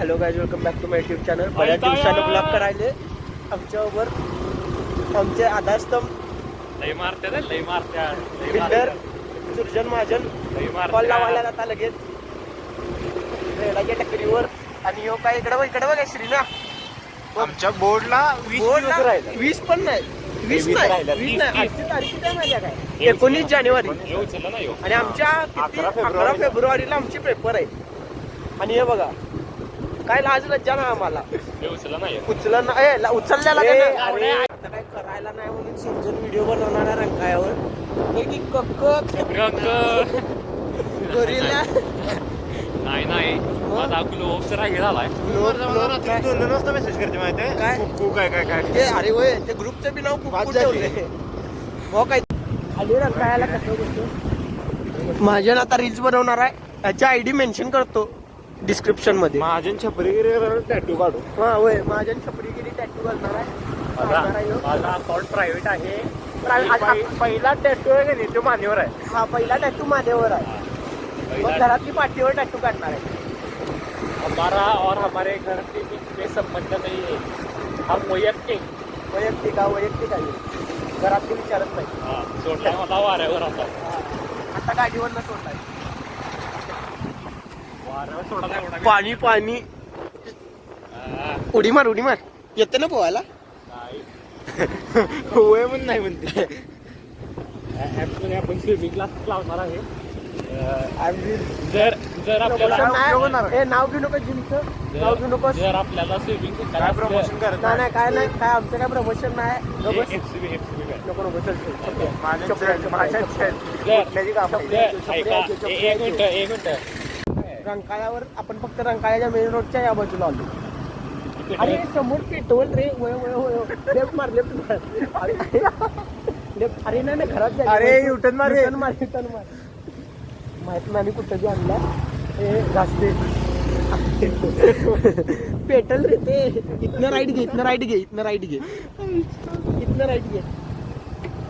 Hello guys, welcome back to my YouTube channel. बऱ्याच दिवसानं blog करायले आमच्यावर आमचे आधारस्तंभ बिल्डर सुरजन महाजन कॉल लावायला आता लगेच रेडाच्या टक्करीवर. आणि हो काय इकडं बघा श्रीना आमच्या बोर्डला 20 पण नाही 20 नाही आजची तारीख काय माझ्या काय 19 जानेवारी आणि आमच्या 11 फेब्रुवारीला आमचे पेपर आहे. आणि हे बघा काय लाज लज्जा ना आम्हाला उचललेला आता काय करायला नाही म्हणून सुरजन व्हिडिओ बनवणारा रंकाळ्यावर गोरीला नाही माझा ग्लोव्हचा राग झालाय. मेसेज करते माहिती आहे काय अरे होय ते ग्रुपचं बी नाव खूप ठेवलंय हो. काय आली रंकाळ्याला कसं गोष्ट महाजन आता रील्स बनवणार आहे. त्याची आयडी मेन्शन करतो डिस्क्रिप्शन मध्ये. महाजन छपरीगिरी टॅटू काढू. हा होय महाजन छपरीगिरी टॅटू घालणार आहे. माझा अकाउंट प्रायव्हेट आहे. पहिला टॅटू आहे का नाही तो मानेवर आहे. हा पहिला टॅटू मानेवर आहे. मग घरातली पाठीवर टॅटू काढणार आहे. हमारा और हमारे घर के बीच में संबंध नहीं है. हम वैयक्तिक वैयक्तिक आहे. घरातली विचारत नाही. सोडला मला वाऱ्यावर आता गाडीवर न सोडलाय. वाऱ्यावर सोडला एवढा पाणी उडी मार येते ना पोहायला. होय म्हणून नाही म्हणते. ऍक्च्युली आपण स्विमिंग क्लास लावणार आहे. जर आपल्याला नाव घेऊ नको जिमचं नाव घेऊ नको. जर आपल्याला स्विमिंग काय प्रमोशन करत नाही काय आमचं काय प्रमोशन नाही. नको एक मिनिट रंकाळ्यावर आपण फक्त रंकाळ्याच्या मेन रोडच्या या बाजूला आलो. अरे समोर पेट्रोल रे लेफ्ट मार अरे नाही घरात अरे युटर्न मार माहित नाही कुठं बी आणला हे जास्त पेट्रोल रे ते. इथनं राईट घे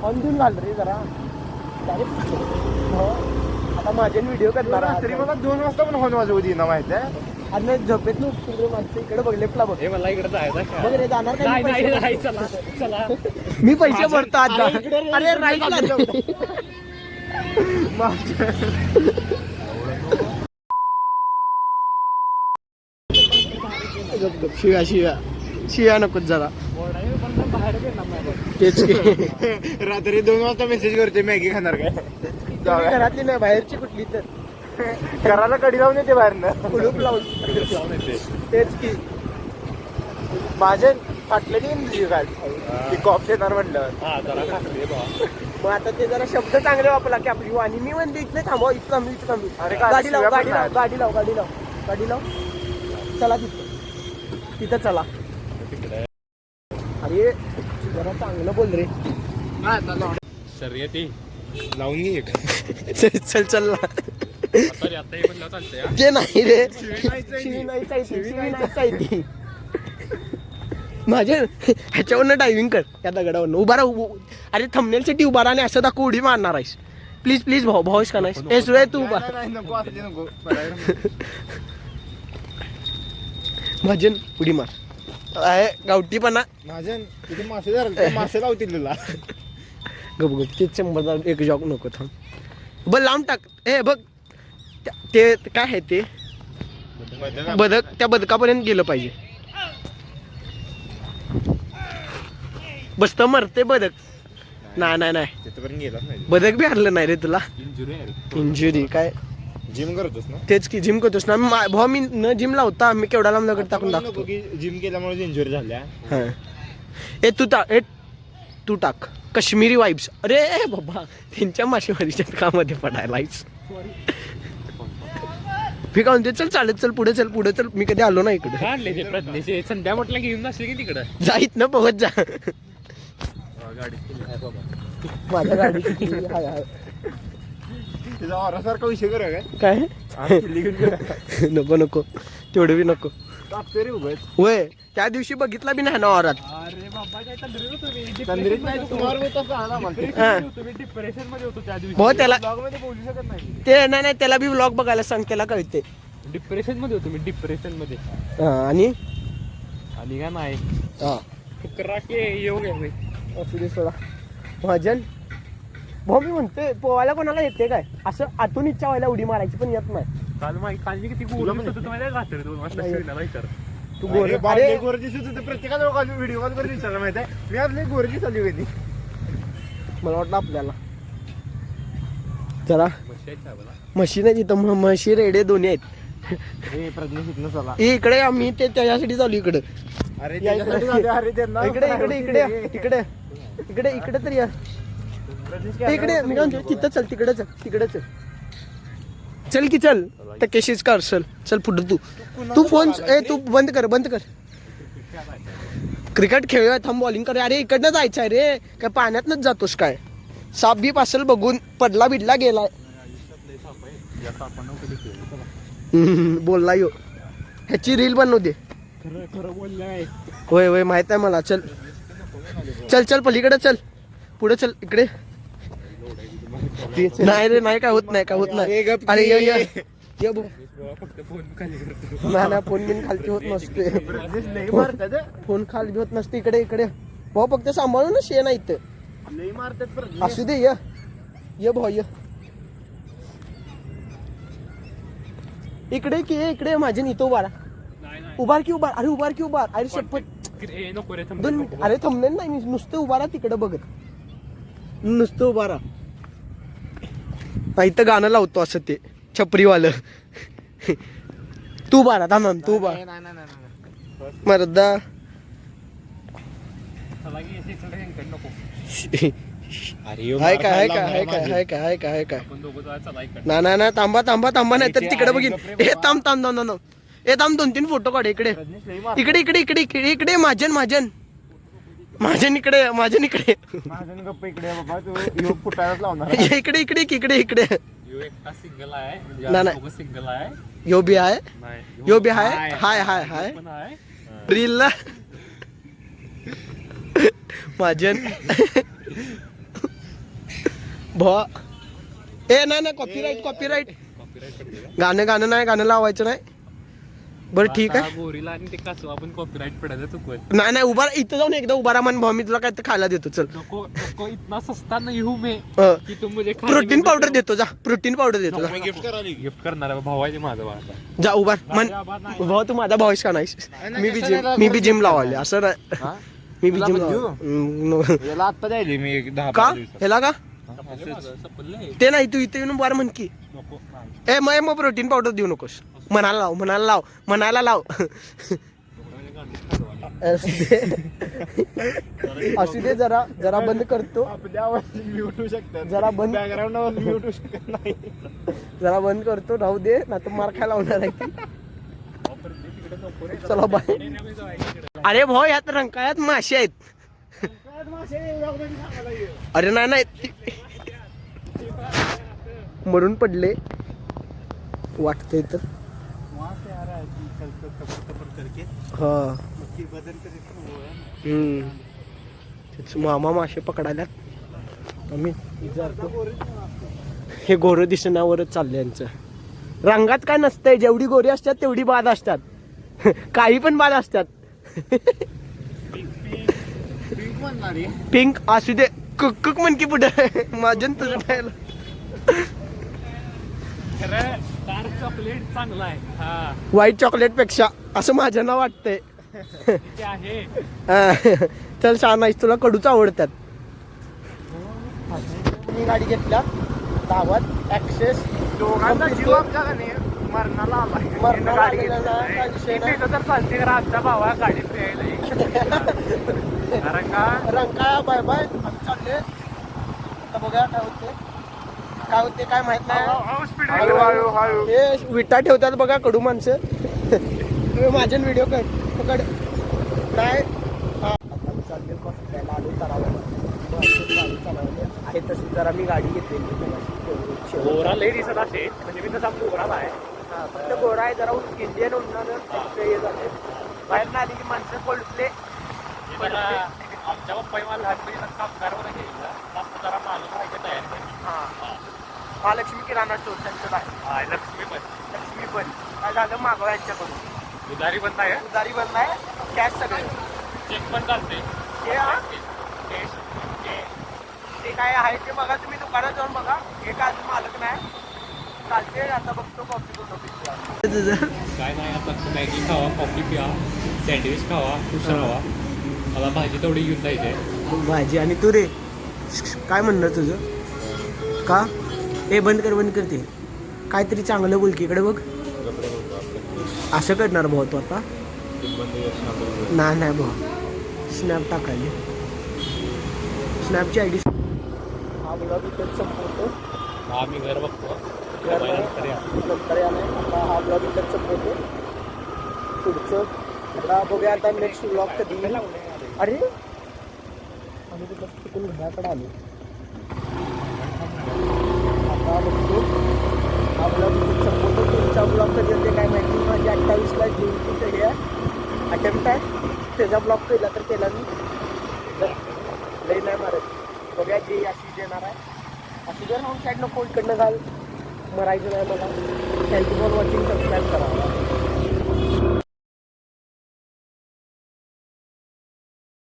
ऑन देऊन घाल रे जरा. आता माझे व्हिडिओ करणार तरी मला 2 वाजता पण फोन वाजवू दे ना माहिती आहे. आणि झोपेत नव्हतं रे माणसं. इकडे बघ लेफ्टला बघ. मला इकडे जायचं बघ रे जाणार नाही चला मी पैसे भरतो आज. अरे राईटला शिव्या नकोच जरा. तेच रात्री 2 वाजता मेसेज करते मॅगी खाणार काय. घरातली नाही बाहेरची कुठली तर घराला कडी लावून येते बाहेरनं. कुलूप लावून तेच की माझ्या फाटलेली गाडी कॉप येणार म्हटलं. मग आता ते जरा शब्द चांगले वापरला की आपली वाणी. मी म्हणते इथं थांबव इथं थांबी. अरे गाडी लाव चला तिथं चला. अरे जरा चांगलं बोल रे. शर्यती लावून घे. चल ते नाही रे. शिवी नाही चालती. माझे ह्याच्यावरनं डायव्हिंग कर. या दगडावरनं उभा राहा. अरे थंबनेलसाठी उभा राहा आणि असं दाखव उडी मारणार आहेस. प्लीज भाऊस का नाही. हे सुरे तू उभा. भजन उडी मार. गावठीपणा माझ्या तिथे मासे लावतील तुला. गप तेच 100 एक जॉक नको थांब. बघ लांब टाक. हे बघ ते काय आहे ते बदक. त्या बदकापर्यंत गेलं पाहिजे. बसत मरते बदक. नाही बदक बी हरलं नाही रे तुला. इंजुरी काय जिम करतोस ना. तेच की जिम करतोस ना. भाऊ मी न जिम लावता मी केवढा लांब दगड टाकून टाकतो. जिम केल्यामुळे इंजुरी झाल्या. तू टाक काश्मीरी वाईब्स. अरे बाबा त्यांच्या मासेमारीच्या कामध्ये पडायलाच मी काय म्हणते. चल चालत चल पुढे चल. मी कधी आलो ना इकडे. संध्या म्हटलं घेऊन जाशील की तिकडं जाईत ना बघत जा. माझ्या गाडी तिचा औरासारखा विषय करा काय नको तेवढं बी नको. होय त्या दिवशी बघितला बी नाही ना औरात. डिप्रेशन मध्ये होतो त्या दिवशी. भाऊ त्याला बोलू शकत नाही. ते नाही त्याला बी व्लॉग बघायला सांग. त्याला कळते डिप्रेशन मध्ये होतो मी, डिप्रेशन मध्ये. आणि काय नाही हा करा की येऊ घ्या मी. असू दे सोडा. महाजन भाऊ मी म्हणतोय पोवायला कोणाला येते काय असं आतून इच्छा व्हायला उडी मारायची पण येत नाही. काल मी किती गोल दिसत होतो माहिती आहे रात्री 2 वाजता शिवण्याला इतर. तू अरे गोर अरे गोर दिसत होते प्रत्येकाला व्हिडिओ कॉल करून विचारला माहिती आहे मी आपली गोर दिसली कधी. मला वाटलं आपल्याला जरा बसायचं मला. म्हशी नाही तिथं म्हशी रेडे दोन्ही आहेत. हे प्रज्ञेश इथनं चला. हे इकडे आम्ही ते त्याच्यासाठी चालू इकडे अरे या त्याच्यासाठी इकडे. झाले, अरे त्यांना इकडे इकडे इकडे इकडे इकडे इकडे तर या इकडे मी काय म्हणतो तिथं चल तिकडे चल तिकडे चल चल की चल तर केशीच कर चल पुढे तू फोन तू बंद कर क्रिकेट खेळूया थांब बॉलिंग कर. अरे इकडनं जायचं आहे रे काय पाण्यातनच जातोस काय. साप बीप असेल बघून पडला बिडला गेलाय. बोलला यो ह्याची रील बनवू दे. खरं बोललाय. होय होय माहित आहे मला. चल पलीकडे चल पुढे चल इकडे. नाही रे नाही काय होत नाही अरे ये बघ फक्त फोन खाली करतो. नाही फोन बिन खालती होत नसते. लई मारतात फोन खाली होत नसते. इकडे भाऊ फक्त सांभाळून ना शे नाही इथं. लई मारतात प्रज्ञेश. असू दे ये भाऊ ये इकडे की इकडे माझे इथं उभारा. उभार की उभार अरे शपथ नको रे 2 मिनिट. अरे थांबणार नाही मी नुसतं उभारा तिकडे बघत नुसतं उभारा. इथं गाणं लावतो असं ते छपरीवालं. तू उभारा थांब तू उभा मर्दा. हाय काय ना थांबा नाही तर तिकडे बघीन. हे थांब 2-3 फोटो काढ. इकडे माझन इकडे माझ्या गप्प इकडे बाबा तू फुटायलाच लावणार. इकडे यो एकटा सिंगल आहे सिंगल आहे. यो बी आहे हाय पण आहे. रील ला माझन भा नाही कॉपीराईट गाणं नाही लावायचं नाही. बरं ठीक आहे. गोरीला आणि ते कासव आपण कॉपीराईट पडायचं चुकवत. नाही उभा इथं जाऊन एकदा उभा राहा. भाऊ मी तुला काय तर खायला देतो. चल नको इतना सस्ता नाही हूं मैं की तुम मुझे प्रोटीन पावडर देतो जा. गिफ्ट करणार भाऊ आहे माझा भाऊ. जा उभा भाऊ तू माझा भाऊस का नाहीस. मी बी जिम लावायला असं नाही. मी बी जिम याला आता जायले मी 10 का ह्याला का ते नाही तू इथे येऊन बार म्हण की मग प्रोटीन पावडर देऊ नकोस. म्हणायला लाव असू दे जरा बंद करतो. जरा बंद नाही. जरा बंद करतो राहू दे ना तर मार खायला होणार आहे की. चला बाय. अरे भाऊ यात रंकाळ्यात मासे आहेत. अरे नाही मरून पडले वाटतंय तर. हा मामा मासे पकडायला आम्ही हे गोरं दिसण्यावरच चाललंय यांचं. रंगात काय नसतंय. जेवढी गोरी असतात तेवढी बाद असतात. काही पण बाद असतात. पिंक असू दे कुक म्हण की पुढे माझ्या तुझं डार्क चॉकलेट चांगला आहे. व्हाईट चॉकलेट पेक्षा असं माझ्या नाव वाटतंय. चल छान नाहीस तुला कडूच आवडतात. मी गाडी घेतल्या धावत ऍक्सेस भावा गाडीत रंका बाय बाय आम्ही चालले. आता बघा काय होते काय माहित नाही. हे विटा ठेवतात बघा कडू माणसं. माझ्या व्हिडिओ पकड काय चालले कॉफी प्यायला आलो तरावाला. गाडी चालवली आहे तशी जरा मी गाडी घेतलेली. गोरा लई दिसत असे म्हणजे मी तसा गोरा आहे. फक्त गोरा आहे जरा इंडियन उन्हाळ्यात हे झाले. बाहेर ना आली की माणसं कोल्डले. आमच्या पप्पा मला लहानपणी कामगार वगैरे जरा मालूम व्हायच्या तयारी. महालक्ष्मी किराणा स्टोर त्यांचं आहे. लक्ष्मी पण काय झालं मागवा यांच्याकडून उधारी बंद आहे उधारी बंद आहे कॅश सगळे चेक पण चालते ते ते काय आहे ते बघा तुम्ही दुकानात जाऊन बघा हे काय अजून मालक नाही चालते आता बघतो कॉफी तुझं काय नाही आता मॅगी खावा कॉफी प्या सँडविच खावा खुश राहावा मला भाजी तेवढी घेऊन जायची भाजी आणि तू रे काय म्हणणं तुझं का हे बंद करते काहीतरी चांगलं बोल की इकडे बघ असं करणार भाऊ तू आता नाही भाऊ स्नॅप टाकायला स्नॅपची आयडी हा ब्लॉग इथेच संपवतो हा मी घर बघतो नंतर याने आता हा ब्लॉग इथेच संपवतो पुढचं आता बघूया आता नेक्स्ट ब्लॉग कधी अरे आम्ही तिथं तिकडून घराकडे आलो आता बघतो हा ब्लॉग इथेच संपवतो तुमचा ब्लॉग कधी होते काय माहिती माझी 28ला जूनची हे अटेम्प्ट आहे त्याचा ब्लॉग केला तर केला मी लई नाही मारत बघूया जे अशी देणार आहे अशी जर राहून साईड नको इकडनं घाल मरायचं नाही मला थँक्यू फॉर वॉचिंग सबस्क्राईब करा